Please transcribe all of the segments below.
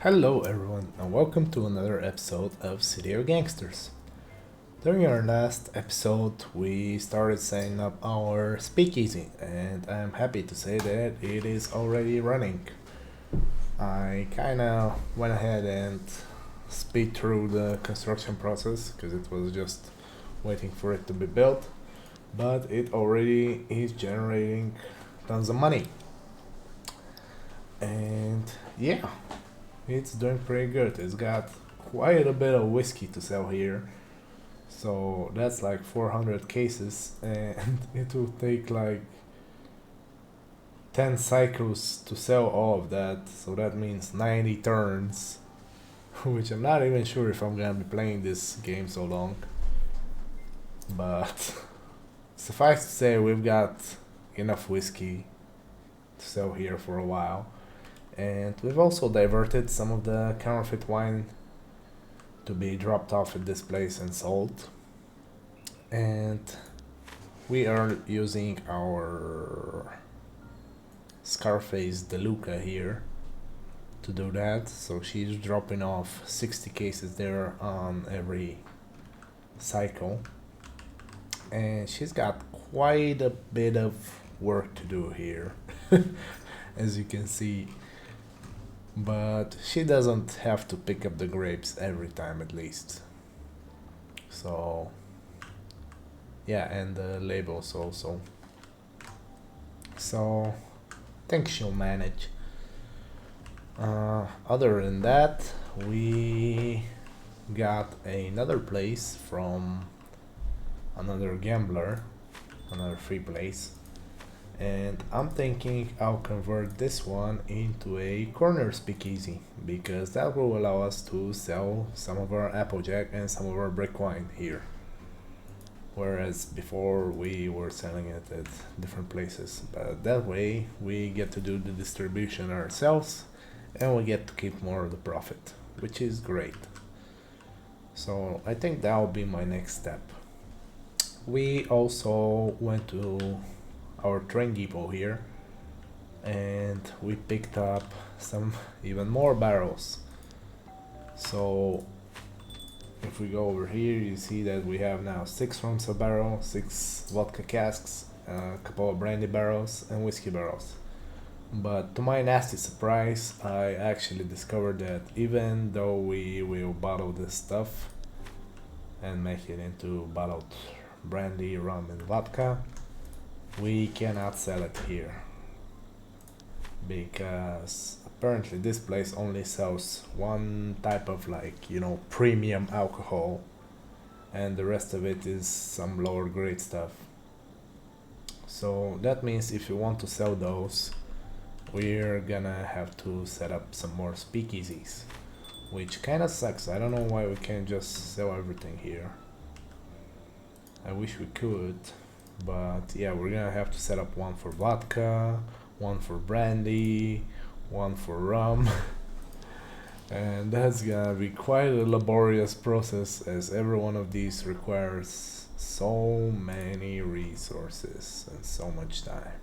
Hello everyone and welcome to another episode of City of Gangsters. During our last episode we started setting up our speakeasy and I'm happy to say that it is already running. I kinda went ahead and speed through the construction process because it was just waiting for it to be built, but it already is generating tons of money. And yeah, it's doing pretty good. It's got quite a bit of whiskey to sell here. So that's like 400 cases, and it will take like 10 cycles to sell all of that. So that means 90 turns, which I'm not even sure if I'm gonna be playing this game so long. But suffice to say, we've got enough whiskey to sell here for a while. And we've also diverted some of the counterfeit wine to be dropped off at this place and sold. And we are using our Scarface DeLuca here to do that. So she's dropping off 60 cases there on every cycle. And she's got quite a bit of work to do here, as you can see. But she doesn't have to pick up the grapes every time, at least. So yeah, and the labels also. So I think she'll manage. Other than that, we got another place from another gambler, another free place, and I'm thinking I'll convert this one into a corner speakeasy because that will allow us to sell some of our Applejack and some of our brick wine here. Whereas before we were selling it at different places, but that way we get to do the distribution ourselves and we get to keep more of the profit, which is great. So I think that will be my next step. We also went to our train depot here and we picked up some even more barrels. So if we go over here, you see that we have now 6 rums a barrel, 6 vodka casks, a couple of brandy barrels, and whiskey barrels. But to my nasty surprise, I actually discovered that even though we will bottle this stuff and make it into bottled brandy, rum, and vodka, we cannot sell it here because apparently this place only sells one type of, like, premium alcohol, and the rest of it is some lower grade stuff. So that means if you want to sell those, we're gonna have to set up some more speakeasies, which kinda sucks. I don't know why we can't just sell everything here. I wish we could, but yeah, we're gonna have to set up one for vodka, one for brandy, one for rum, and that's gonna be quite a laborious process as every one of these requires so many resources and so much time.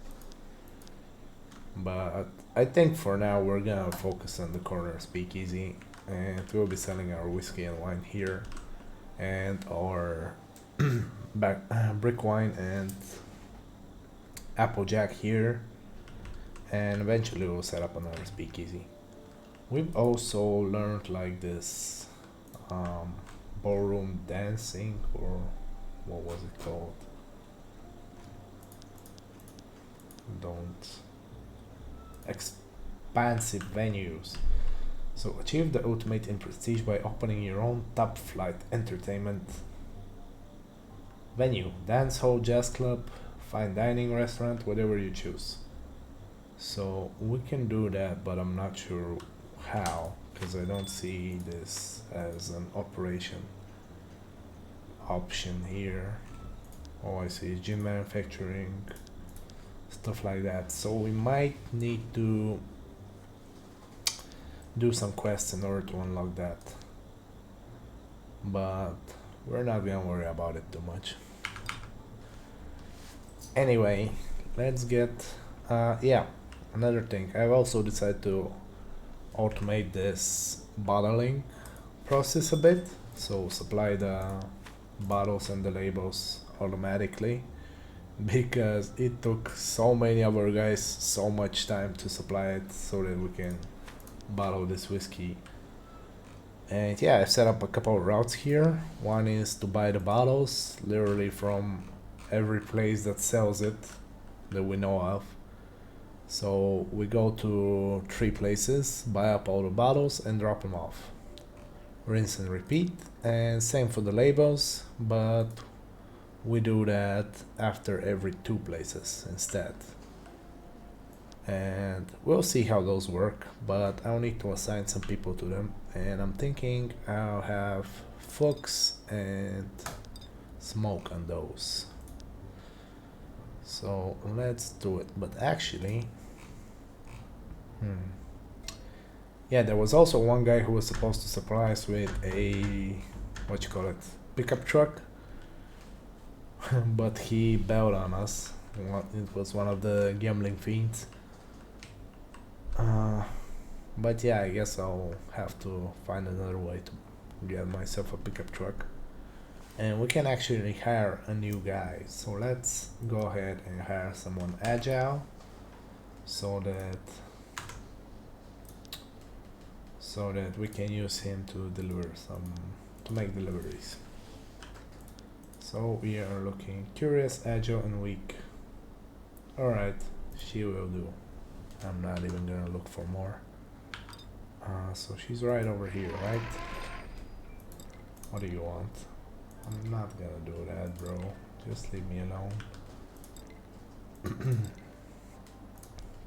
But I think for now we're gonna focus on the corner speakeasy and we'll be selling our whiskey and wine here and our brick wine and applejack here, and eventually we'll set up another speakeasy. We've also learned like this um, ballroom dancing, or what was it called? Don't Expansive venues. So achieve the ultimate in prestige by opening your own top flight entertainment venue, dance hall, jazz club, fine dining restaurant, whatever you choose. So we can do that, but I'm not sure how because I don't see this as an operation option here. All I see is gin manufacturing, stuff like that. So we might need to do some quests in order to unlock that. But we're not gonna worry about it too much. Anyway, let's get yeah, another thing. I've also decided to automate this bottling process a bit, so supply the bottles and the labels automatically, because it took so many of our guys so much time to supply it so that we can bottle this whiskey. And yeah, I've set up a couple of routes here. One is to buy the bottles literally from every place that sells it that we know of. So we go to 3 places, buy up all the bottles and drop them off. Rinse and repeat, and same for the labels, but we do that after every 2 places instead. And we'll see how those work, but I'll need to assign some people to them, and I'm thinking I'll have Fox and Smoke on those. So let's do it. But actually, yeah, there was also one guy who was supposed to supply us with a, what you call it, pickup truck, but he bailed on us. It was one of the gambling fiends. But yeah, I guess I'll have to find another way to get myself a pickup truck. And we can actually hire a new guy. So let's go ahead and hire someone agile so that we can use him to make deliveries. So we are looking curious, agile, and weak. Alright, she will do. I'm not even gonna look for more. So she's right over here, right? What do you want? I'm not gonna do that, bro. Just leave me alone.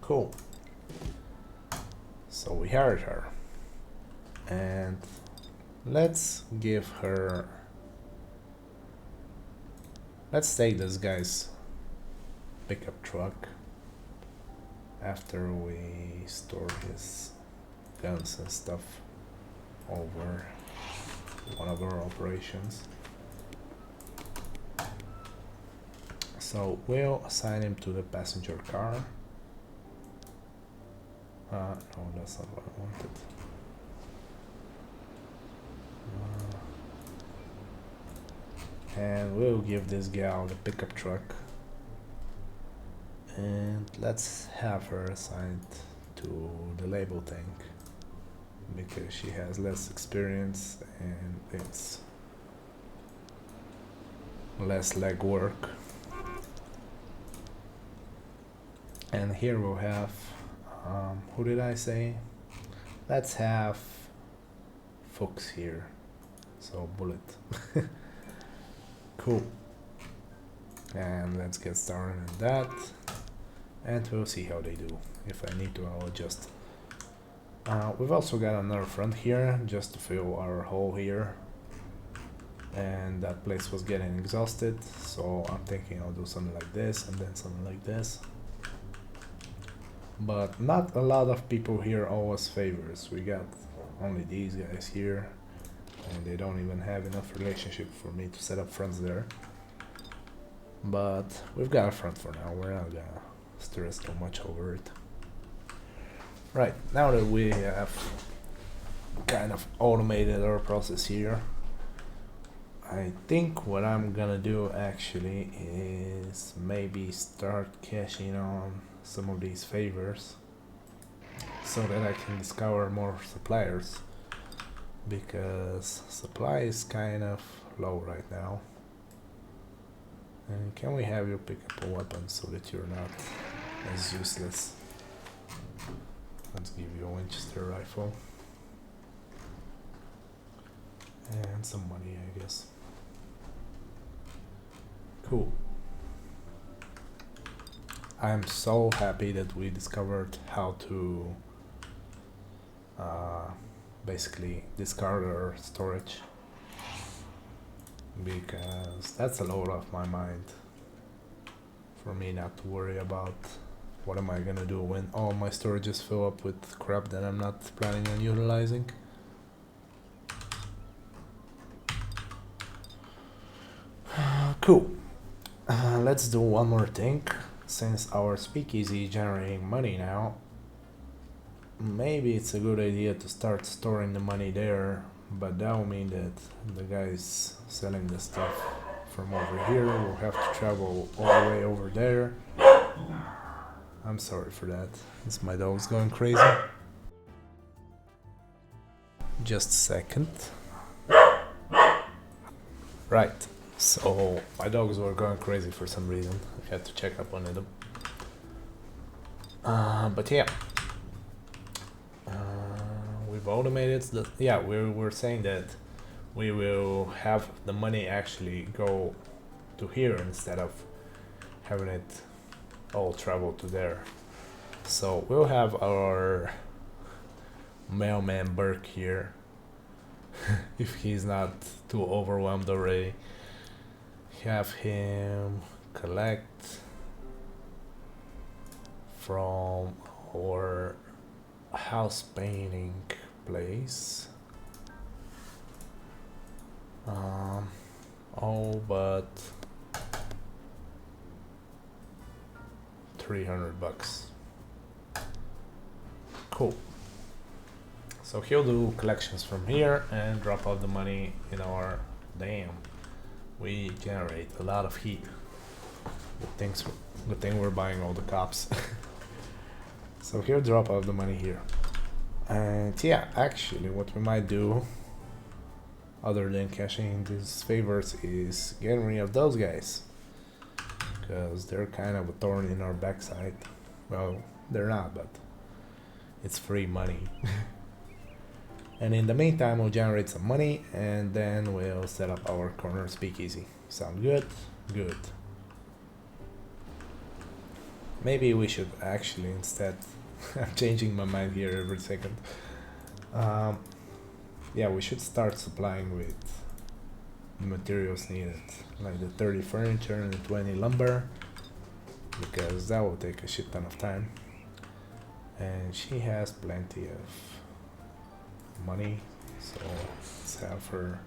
Cool. So we hired her. And let's give her... Let's take this guy's pickup truck after we store his guns and stuff over one of our operations. So we'll assign him to the passenger car. No, that's not what I wanted. And we'll give this gal the pickup truck. And let's have her assigned to the label tank, because she has less experience and it's less legwork. And here we'll have, who did I say? Let's have Fox here. So Bullet. Cool. And let's get started on that. And we'll see how they do. If I need to, I'll adjust. We've also got another front here, just to fill our hole here. And that place was getting exhausted, so I'm thinking I'll do something like this, and then something like this. But not a lot of people here owe us favors. We got only these guys here, and they don't even have enough relationship for me to set up fronts there. But we've got a front for now. We're not gonna stress too much over it. Right, now that we have kind of automated our process here, I think what I'm gonna do actually is maybe start cashing on some of these favors so that I can discover more suppliers, because supply is kind of low right now. And can we have you pick up a weapon so that you're not as useless? Let's give you a Winchester rifle. And some money, I guess. Cool. I'm so happy that we discovered how to basically discard our storage, because that's a load off my mind for me not to worry about what am I gonna do when all my storages fill up with crap that I'm not planning on utilizing. Cool. Let's do one more thing. Since our speakeasy is generating money now, maybe it's a good idea to start storing the money there, but that will mean that the guys selling the stuff from over here will have to travel all the way over there. I'm sorry for that. This my dog's going crazy. Just a second. Right. So my dogs were going crazy for some reason. I had to check up on them. But yeah. We've automated the. Yeah, we were saying that we will have the money actually go to here instead of having it all travel to there. So we'll have our mailman Burke here if he's not too overwhelmed already. Have him collect from our house painting place all but $300. Cool. So he'll do collections from here and drop off the money in our. Damn, we generate a lot of heat. Good thing we're buying all the cops. So he'll drop off the money here. And yeah, actually what we might do other than cashing these favors is getting rid of those guys, because they're kind of a thorn in our backside. Well, they're not, but it's free money. And in the meantime, we'll generate some money and then we'll set up our corner speakeasy. Sound good? Good. Maybe we should actually instead. I'm changing my mind here every second. Yeah, we should start supplying with the materials needed, like the 30 furniture and the 20 lumber, because that will take a shit ton of time. And she has plenty of money, so let's have her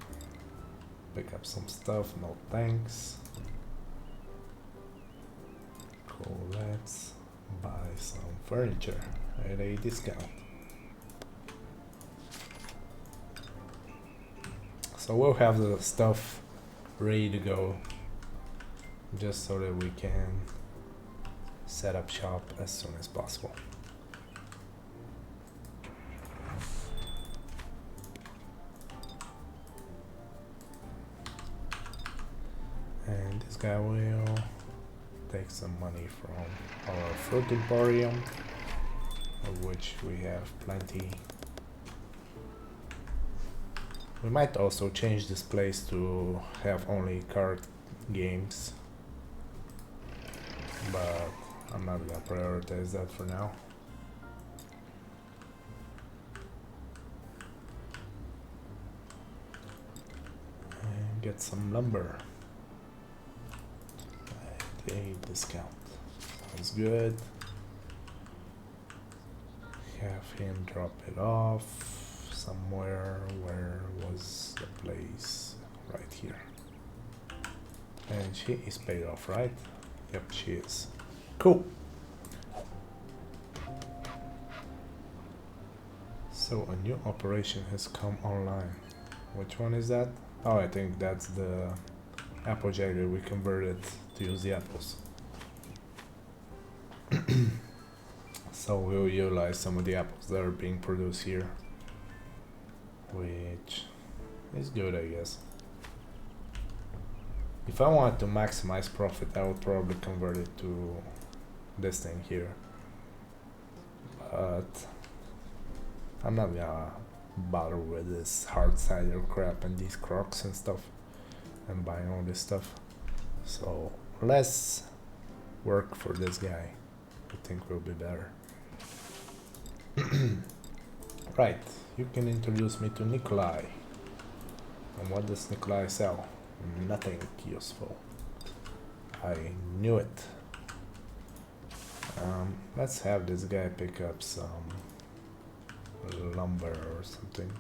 pick up some stuff. No thanks. Cool, let's buy some furniture at a discount. So we'll have the stuff ready to go, just so that we can set up shop as soon as possible. And this guy will take some money from our fruit emporium, of which we have plenty. We might also change this place to have only card games, but I'm not gonna prioritize that for now. And get some lumber at a discount. Sounds good. Have him drop it off somewhere. Where was the place? Right here. And she is paid off, right? Yep, she is. Cool. So a new operation has come online. Which one is that? Oh, I think that's the apple jack that we converted to use the apples. So we'll utilize some of the apples that are being produced here, which is good, I guess. If I wanted to maximize profit, I would probably convert it to this thing here, but I'm not gonna bother with this hard cider crap and these crocs and stuff and buying all this stuff. So less work for this guy, I think will be better. Right, you can introduce me to Nikolai. And what does Nikolai sell? Nothing useful. I knew it. Let's have this guy pick up some lumber or something.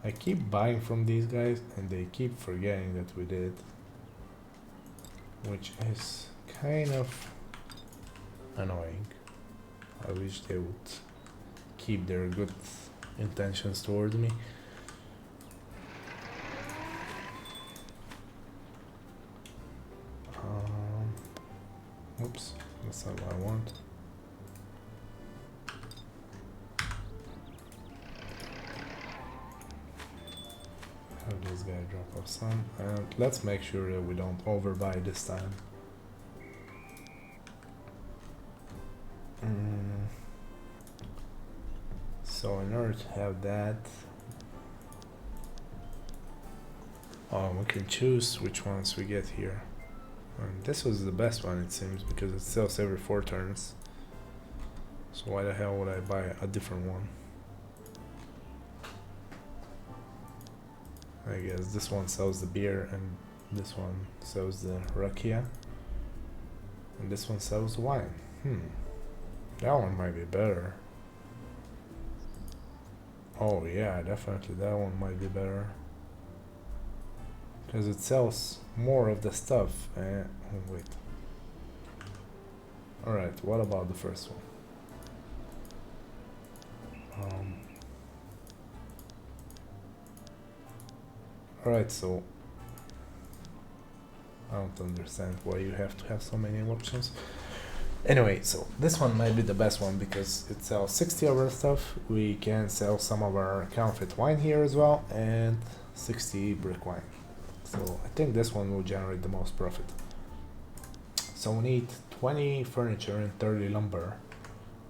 I keep buying from these guys and they keep forgetting that we did, which is kind of annoying. I wish they would keep their good intentions towards me. Oops, that's not what I want. Have this guy drop off some, and let's make sure that we don't overbuy this time. So in order to have that, we can choose which ones we get here. And this was the best one, it seems, because it sells every 4 turns. So why the hell would I buy a different one? I guess this one sells the beer and this one sells the rakia. And this one sells the wine. That one might be better. Oh yeah, definitely that one might be better. Because it sells more of the stuff. Wait. Alright, what about the first one? Alright, so I don't understand why you have to have so many options. Anyway, so this one might be the best one because it sells 60 of our stuff. We can sell some of our counterfeit wine here as well, and 60 brick wine. So I think this one will generate the most profit. So we need 20 furniture and 30 lumber.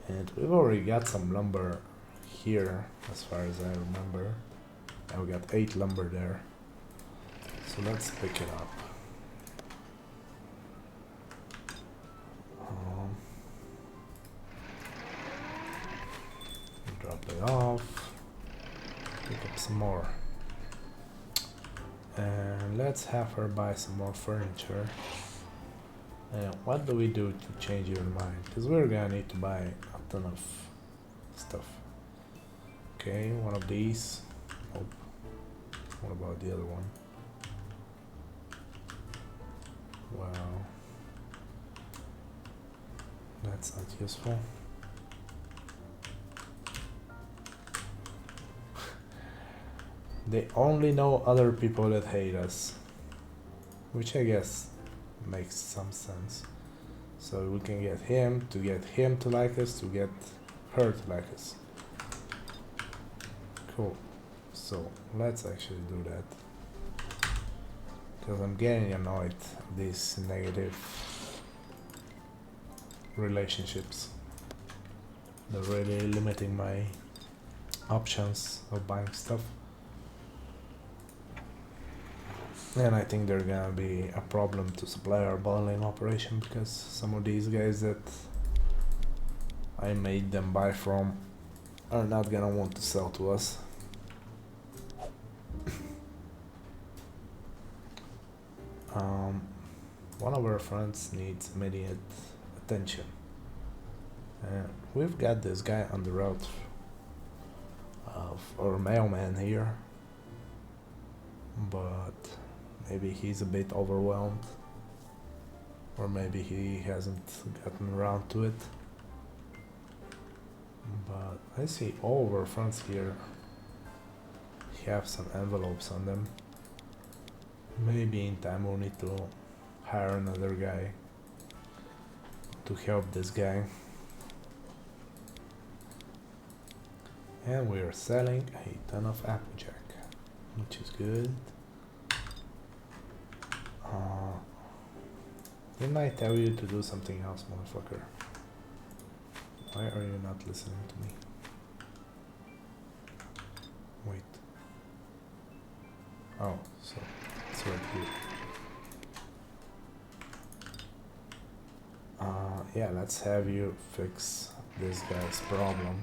And we've already got some lumber here, as far as I remember. And we got 8 lumber there. So let's pick it up. Drop it off. Pick up some more. And let's have her buy some more furniture. And what do we do to change your mind? Because we're gonna need to buy a ton of stuff. Okay, one of these. Nope. What about the other one? Well, that's not useful. They only know other people that hate us, which I guess makes some sense. So we can get him to like us, to get her to like us. Cool. So let's actually do that, because I'm getting annoyed at these negative relationships. They're really limiting my options of buying stuff. And I think they're gonna be a problem to supply our bottling operation, because some of these guys that I made them buy from are not gonna want to sell to us. One of our friends needs immediate attention. We've got this guy on the route of our mailman here, but maybe he's a bit overwhelmed, or maybe he hasn't gotten around to it. But I see all of our friends here have some envelopes on them. Maybe in time we'll need to hire another guy to help this guy. And we are selling a ton of Applejack, which is good. Didn't I tell you to do something else, motherfucker? Why are you not listening to me? Wait. Oh, so it's right here. Yeah, let's have you fix this guy's problem.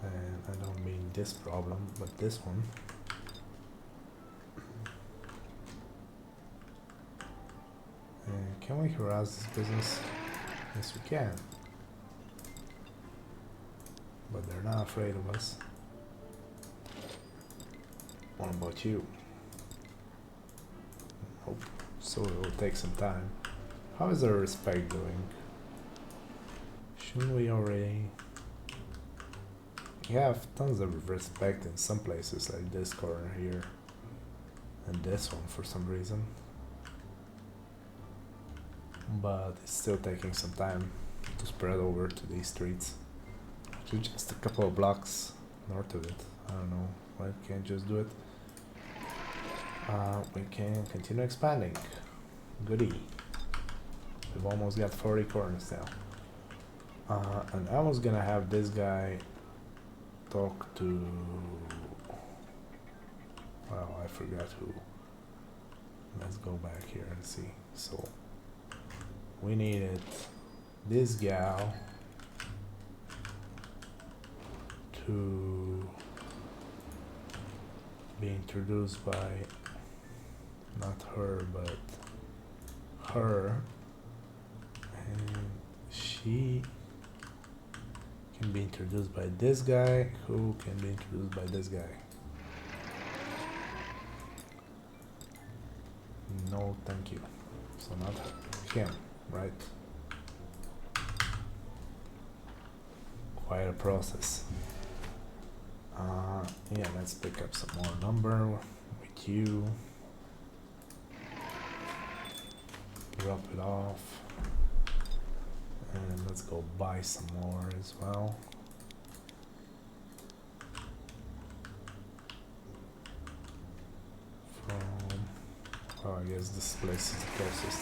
And I don't mean this problem, but this one. And can we harass this business? Yes, we can. But they're not afraid of us. What about you? Nope. so it will take some time. How is our respect doing? Shouldn't we already... We have tons of respect in some places, like this corner here. And this one for some reason. But it's still taking some time to spread over to these streets. Which is just a couple of blocks north of it. I don't know why we can't just do it. We can continue expanding. Goody. We've almost got 40 corners now. And I was gonna have this guy talk to... Well, I forgot who. Let's go back here and see. So, we needed this gal to be introduced by not her but her, and she can be introduced by this guy who can be introduced by this guy. No thank you. So not him, right? Quite a process. Yeah, let's pick up some more number with you. Drop it off. And let's go buy some more as well. From... Oh, I guess this place is the closest.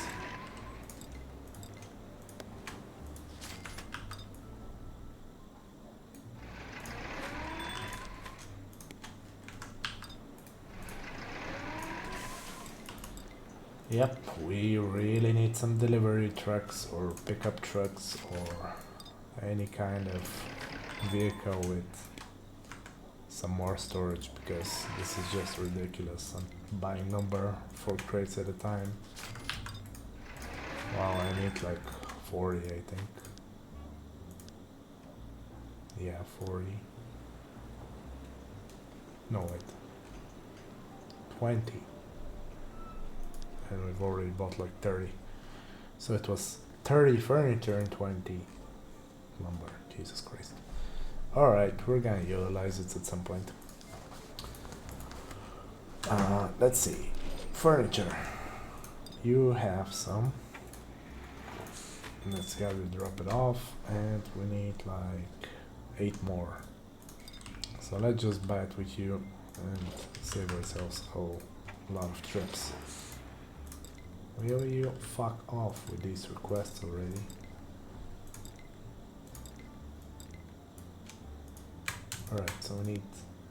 Yep, we really need some delivery trucks or pickup trucks or any kind of vehicle with some more storage, because this is just ridiculous. I'm buying number 4 crates at a time. Wow, I need like 40, I think. Yeah, 40. No, wait. 20. And we've already bought like 30. So it was 30 furniture and 20 lumber. Jesus Christ. Alright, we're gonna utilize it at some point. Let's see. Furniture. You have some. Let's have you drop it off. And we need like 8 more. So let's just buy it with you and save ourselves a whole lot of trips. Will you fuck off with these requests already? Alright, so we need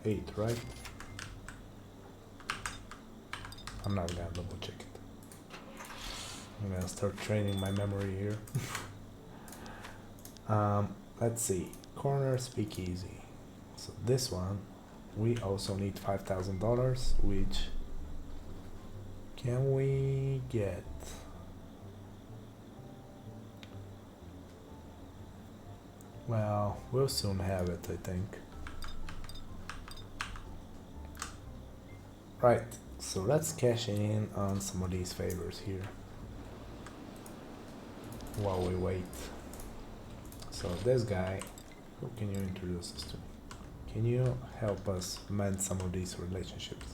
8, right? I'm not gonna double check it. I'm gonna start training my memory here. Let's see. Corner speakeasy. So this one, we also need $5,000, which can we get? Well, we'll soon have it, I think. Right, so let's cash in on some of these favors here while we wait. So this guy, who can you introduce us to? Can you help us mend some of these relationships?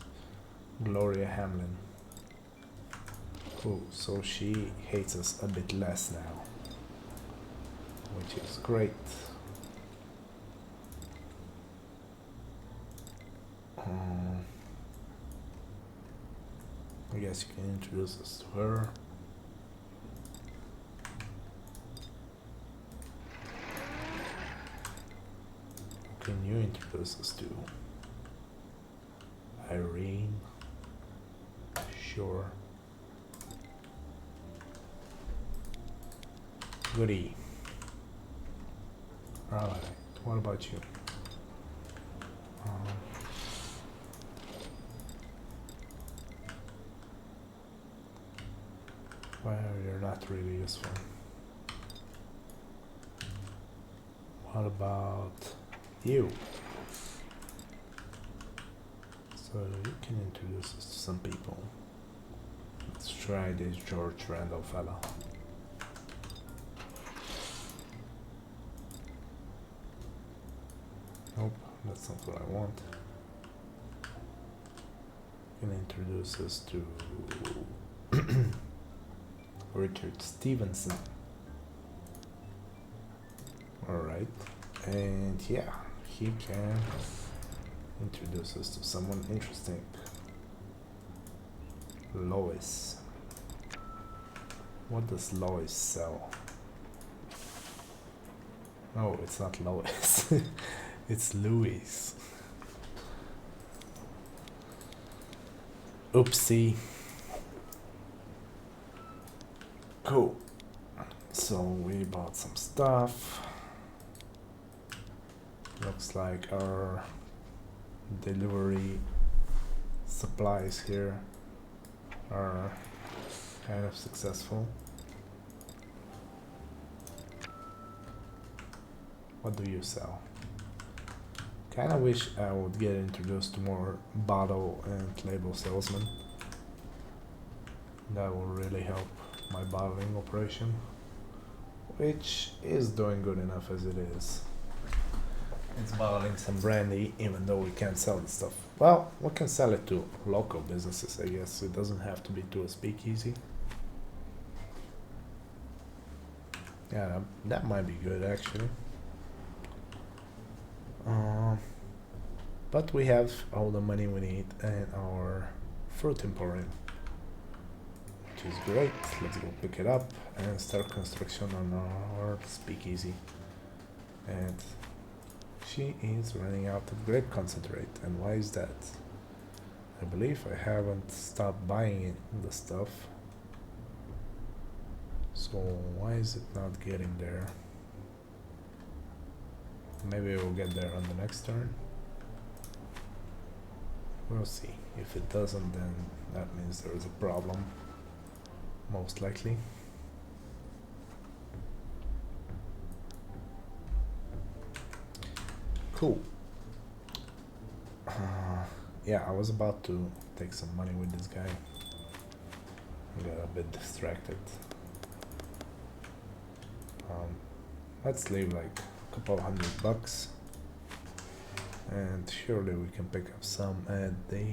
Gloria Hamlin. Cool, so she hates us a bit less now, which is great. I guess you can introduce us to her. Can you introduce us to Irene? Sure. Goody. Alright, what about you? Well, you're not really useful. What about you? So you can introduce us to some people. Let's try this George Randall fella. Nope, that's not what I want. Can introduce us to Richard Stevenson. Alright, and yeah, he can introduce us to someone interesting. Lois. What does Lois sell? No, it's not Lois. It's Louis. Oopsie. Cool. So we bought some stuff. Looks like our delivery supplies here are kind of successful. What do you sell? Kinda wish I would get introduced to more bottle and label salesmen. That will really help my bottling operation, which is doing good enough as it is. It's bottling some brandy, even though we can't sell the stuff. Well, we can sell it to local businesses, I guess. It doesn't have to be to a speakeasy. Yeah, that might be good actually. But we have all the money we need and our fruit emporium, which is great. Let's go pick it up and start construction on our speakeasy. And she is running out of grape concentrate. And why is that? I believe I haven't stopped buying the stuff. So why is it not getting there? Maybe it will get there on the next turn. We'll see. If it doesn't, then that means there is a problem. Most likely. Cool. Yeah, I was about to take some money with this guy. I got a bit distracted. Let's leave like a couple $100, and surely we can pick up some at the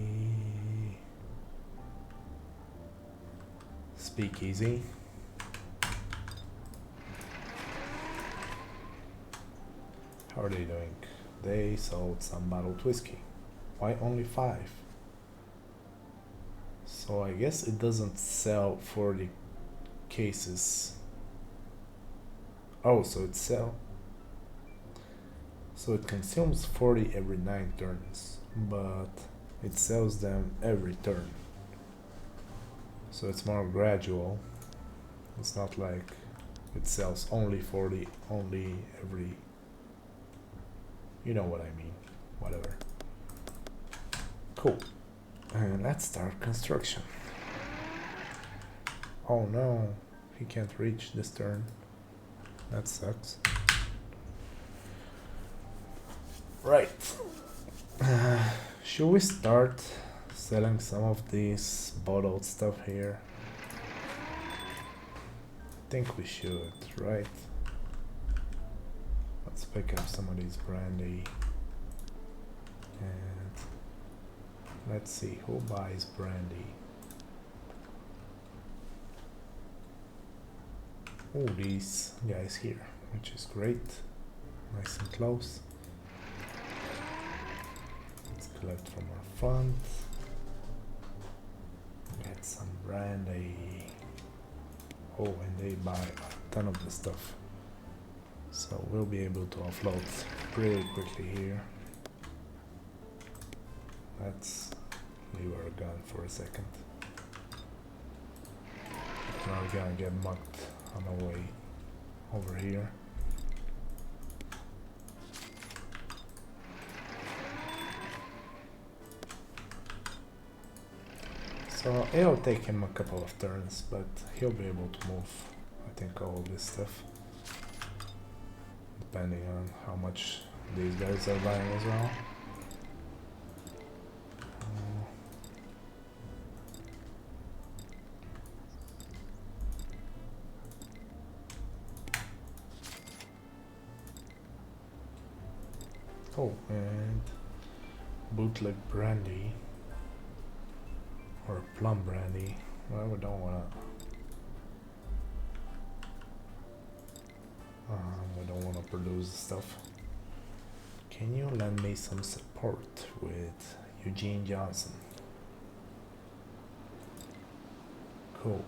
speakeasy. How are they doing? They sold some bottled whiskey. Why only 5? So I guess it doesn't sell 40 cases. Oh, so it consumes 40 every 9 turns, but it sells them every turn. So it's more gradual. It's not like it sells only 40, only every... You know what I mean. Whatever. Cool. And let's start construction. Oh no, he can't reach this turn. That sucks. Right. Should we start selling some of these bottled stuff here? I think we should, right? Let's pick up some of these brandy. And let's see who buys brandy. Oh, these guys here, which is great. Nice and close. Let's collect from our fund. Get some brandy. Oh, and they buy a ton of the stuff. So we'll be able to offload pretty quickly here. Let's leave our gun for a second. Now we're gonna get mugged on our way over here. So it'll take him a couple of turns, but he'll be able to move, I think, all this stuff. Depending on how much these guys are buying as well. Oh, and bootleg brandy or plum brandy. Well, we don't wanna. We don't wanna produce stuff. Can you lend me some support with Eugene Johnson? Cool.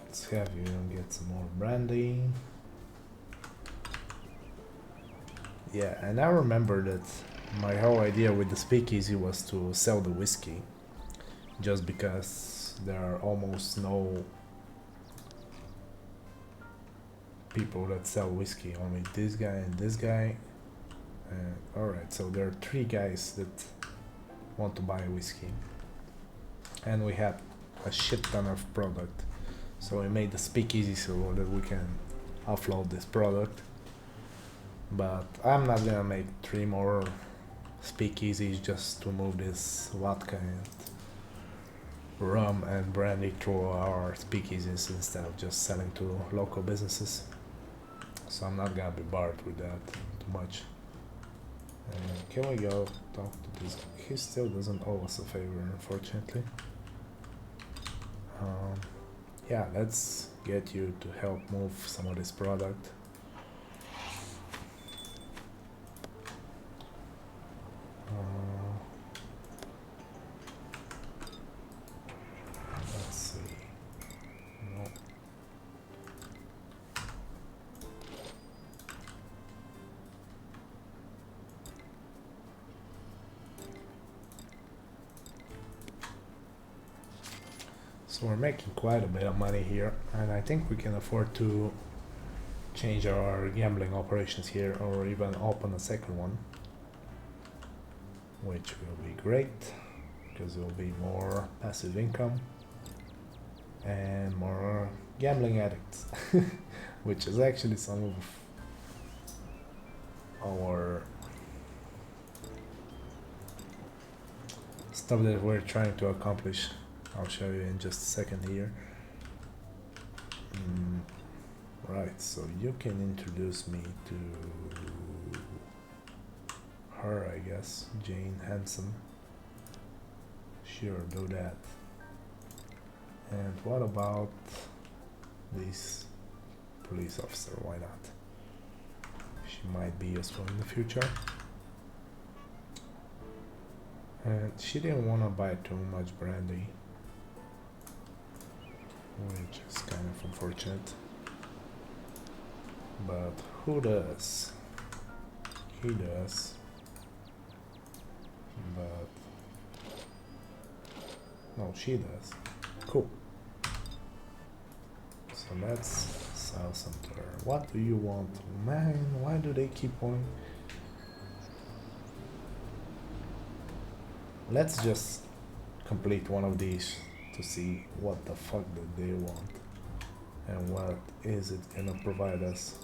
Let's have you get some more brandy. Yeah, and I remember that my whole idea with the speakeasy was to sell the whiskey, just because there are almost no people that sell whiskey, only this guy and this guy. Alright, so there are 3 guys that want to buy whiskey, and we have a shit ton of product. So we made the speakeasy so that we can offload this product. But I'm not gonna make 3 more speakeasies just to move this vodka and rum and brandy through our speakeasies instead of just selling to local businesses. So I'm not gonna be bothered with that too much. Can we go talk to this? He still doesn't owe us a favor, unfortunately. Yeah, let's get you to help move some of this product. Let's see. No. So we're making quite a bit of money here, and I think we can afford to change our gambling operations here, or even open a second one, which will be great because it will be more passive income and more gambling addicts, which is actually some of our stuff that we're trying to accomplish. I'll show you in just a second here. Right, so you can introduce me to her, I guess, Jane Hanson. Sure, do that. And what about this police officer? Why not? She might be useful in the future. And she didn't want to buy too much brandy, which is kind of unfortunate. But who does? He does. But no, she does. Cool. So let's sell some to her. What do you want? Man, why do they keep on? Let's just complete one of these to see what the fuck that they want and what is it gonna provide us.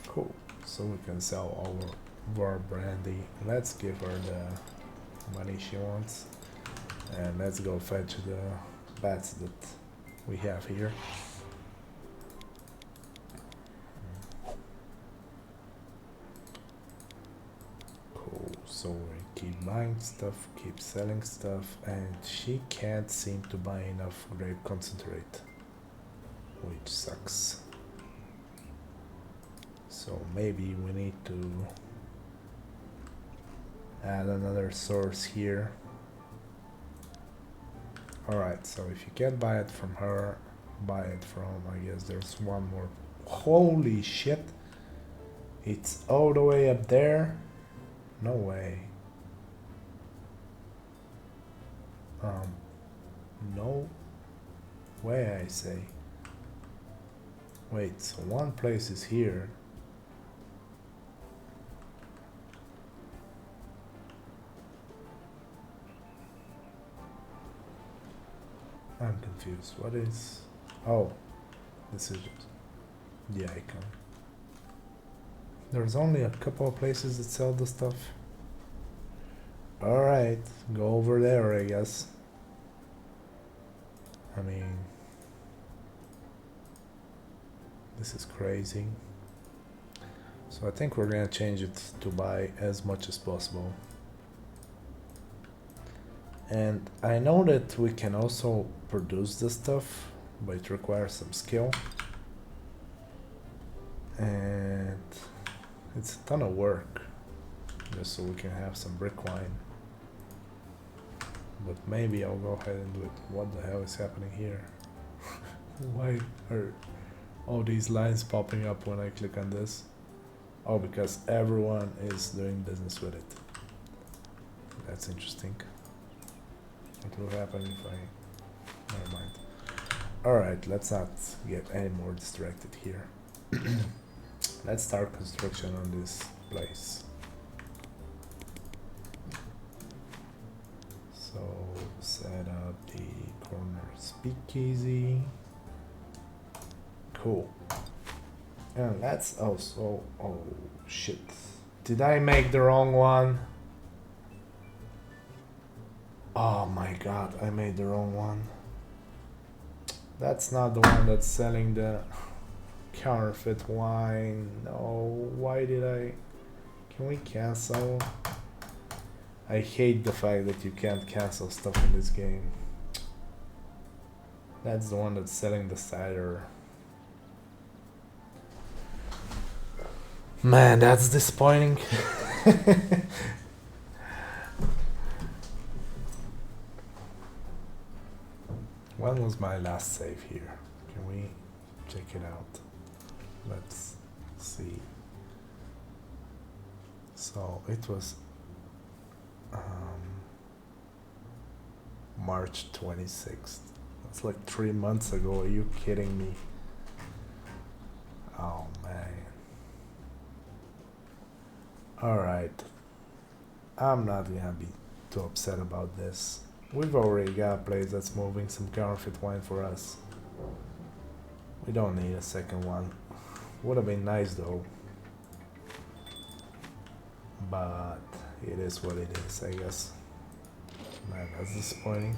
Cool. So we can sell all of our brandy. Let's give her the money she wants, and let's go fetch the bats that we have here. Cool. So we keep buying stuff, keep selling stuff, and she can't seem to buy enough grape concentrate, which sucks. So maybe we need to add another source here. Alright, so if you can't buy it from her, buy it from, I guess there's one more. Holy shit! It's all the way up there? No way. No way, I say. Wait, so one place is here. I'm confused. What is... Oh, this is just the icon. There's only a couple of places that sell the stuff. Alright, go over there, I guess. I mean, this is crazy. So I think we're gonna change it to buy as much as possible. And I know that we can also produce this stuff, but it requires some skill. And it's a ton of work, just so we can have some brick wine. But maybe I'll go ahead and do it. What the hell is happening here? Why are all these lines popping up when I click on this? Oh, because everyone is doing business with it. That's interesting. What will happen if I... Never mind. Alright, let's not get any more distracted here. Let's start construction on this place. So, set up the corner speakeasy. Cool. And let's also... Oh, shit. Did I make the wrong one? Oh my god, I made the wrong one. That's not the one that's selling the counterfeit wine. No, why did I... Can we cancel? I hate the fact that you can't cancel stuff in this game. That's the one that's selling the cider. Man, that's disappointing. When was my last save here? Can we check it out? Let's see. So it was March 26th. That's like 3 months ago. Are you kidding me? Oh man. Alright. I'm not gonna be too upset about this. We've already got a place that's moving some counterfeit wine for us. We don't need a second one. Would have been nice though. But it is what it is, I guess. Man, that's disappointing.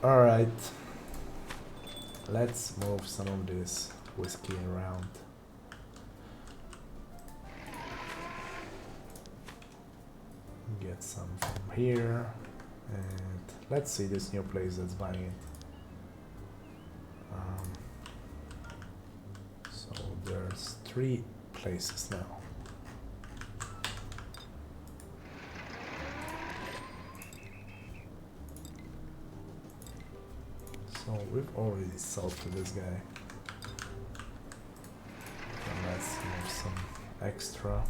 Alright. Let's move some of this whiskey around. Get some from here. And let's see this new place that's buying it. So there's 3 places now. So we've already sold to this guy. And let's move some extra.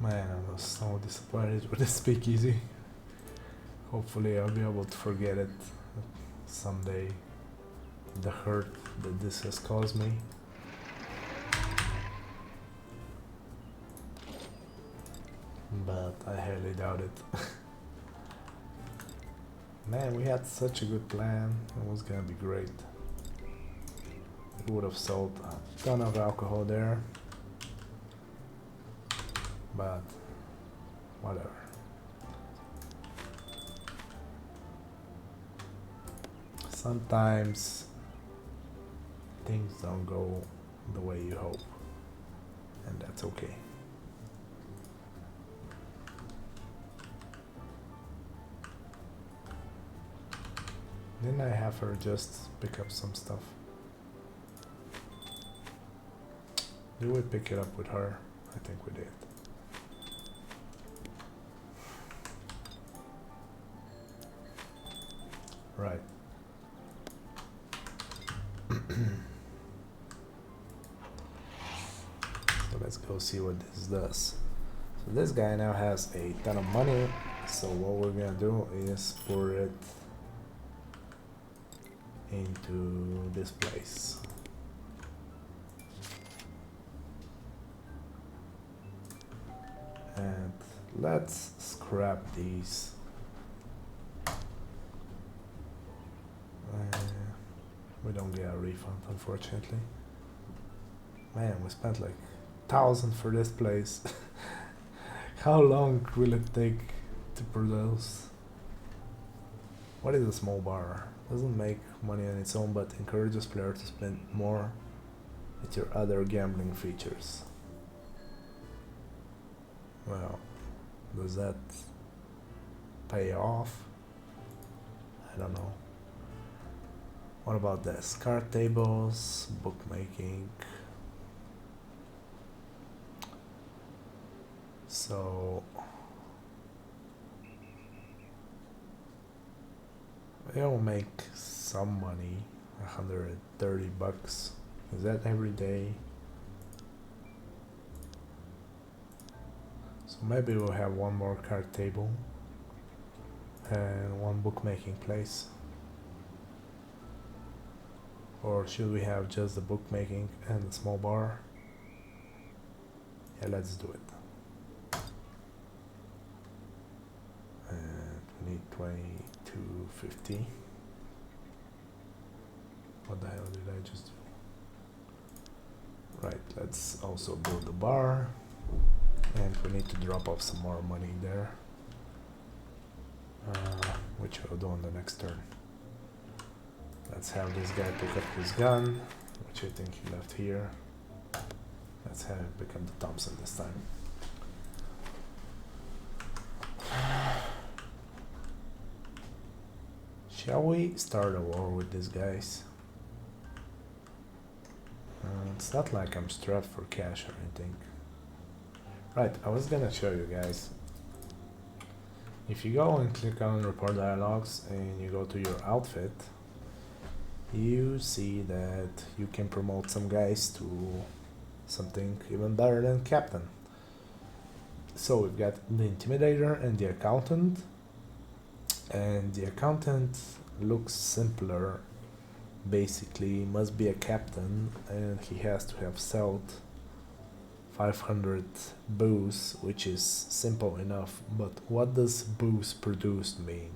Man, I was so disappointed with the speakeasy. Hopefully I'll be able to forget it someday. The hurt that this has caused me. But I highly doubt it. Man, we had such a good plan. It was gonna be great. We would have sold a ton of alcohol there. But whatever. Sometimes things don't go the way you hope, and that's okay. Didn't I have her just pick up some stuff? Did we pick it up with her? I think we did. Right. So let's go see what this does. So this guy now has a ton of money. So what we're gonna do is pour it into this place. And let's scrap these. We don't get a refund, unfortunately. Man, we spent like 1,000 for this place. How long will it take to produce? What is a small bar? Doesn't make money on its own, but encourages players to spend more with your other gambling features. Well, does that pay off? I don't know. What about this? Card tables, bookmaking. So we'll make some money, 130 bucks. Is that every day? So maybe we'll have one more card table and one bookmaking place. Or should we have just the bookmaking and the small bar? Yeah, let's do it. And we need 2250. What the hell did I just do? Right, let's also build the bar. And we need to drop off some more money there. Which we'll do on the next turn. Let's have this guy pick up his gun, which I think he left here. Let's have him pick up the Thompson this time. Shall we start a war with these guys? It's not like I'm strapped for cash or anything. Right, I was gonna show you guys. If you go and click on report dialogues and you go to your outfit, you see that you can promote some guys to something even better than captain. So we've got the intimidator and the accountant, and the accountant looks simpler. Basically must be a captain, and he has to have sold 500 booze, which is simple enough. But what does booze produced mean?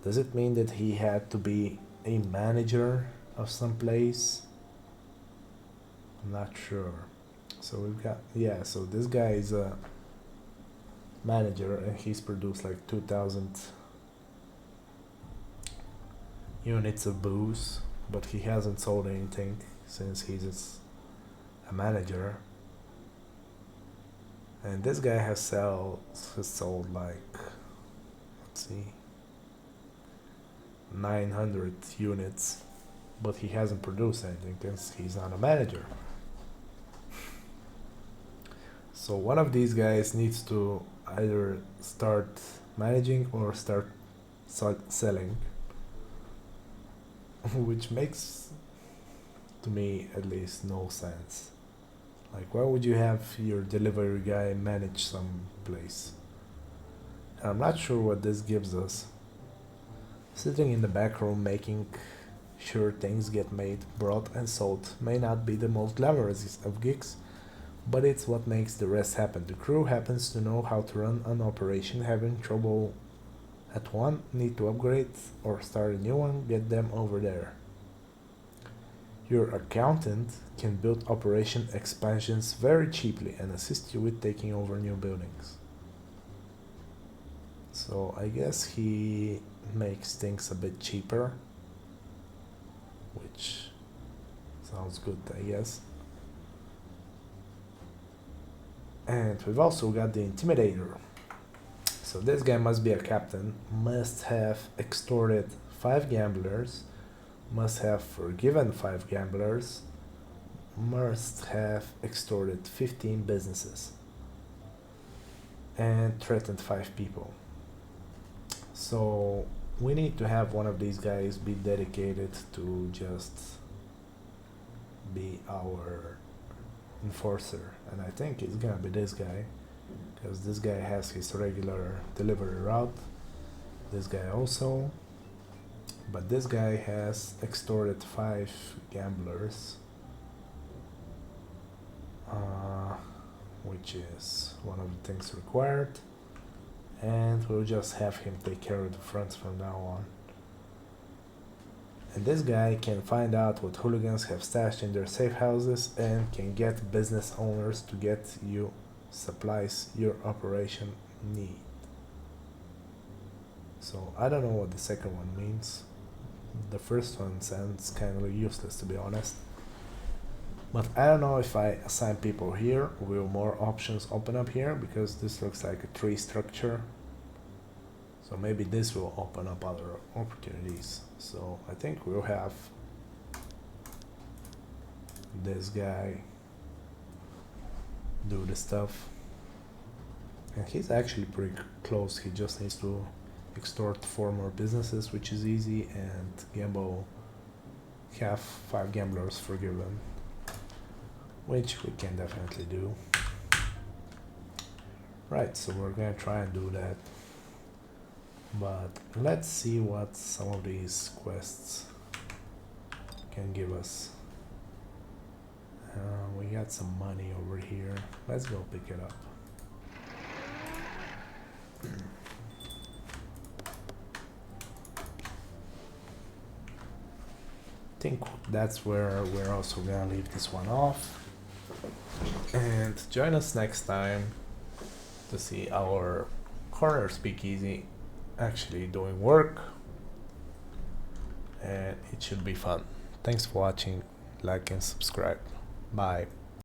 Does it mean that he had to be a manager of some place? I'm not sure. So we've got, yeah, so this guy is a manager and he's produced like 2,000 units of booze, but he hasn't sold anything since he's a manager. And this guy has sold like, let's see, 900 units, but he hasn't produced anything since he's not a manager. So one of these guys needs to either start managing or start selling, which makes, to me at least, no sense. Like, why would you have your delivery guy manage some place? And I'm not sure what this gives us. Sitting in the back room making sure things get made, brought and sold may not be the most glamorous of gigs, but it's what makes the rest happen. The crew happens to know how to run an operation. Having trouble at one, need to upgrade or start a new one, get them over there. Your accountant can build operation expansions very cheaply and assist you with taking over new buildings. So I guess he makes things a bit cheaper, which sounds good, I guess. And we've also got the intimidator. So this guy must be a captain, must have extorted 5 gamblers, must have forgiven 5 gamblers, must have extorted 15 businesses, and threatened 5 people. So we need to have one of these guys be dedicated to just be our enforcer, and I think it's gonna be this guy, because this guy has his regular delivery route, this guy also, but this guy has extorted 5 gamblers, which which is one of the things required, and we'll just have him take care of the fronts from now on. And this guy can find out what hooligans have stashed in their safe houses and can get business owners to get you supplies your operation need. So I don't know what the second one means. The first one sounds kind of useless, to be honest. But I don't know if I assign people here, will more options open up here, because this looks like a tree structure. So maybe this will open up other opportunities. So I think we'll have this guy do the stuff. And he's actually pretty close. He just needs to extort 4 more businesses, which is easy, and gamble, have 5 gamblers forgiven, which we can definitely do. Right, so we're gonna try and do that. But let's see what some of these quests can give us. We got some money over here. Let's go pick it up. I think that's where we're also gonna leave this one off. And join us next time to see our corner speakeasy actually doing work, and it should be fun. Thanks for watching, like and subscribe. Bye.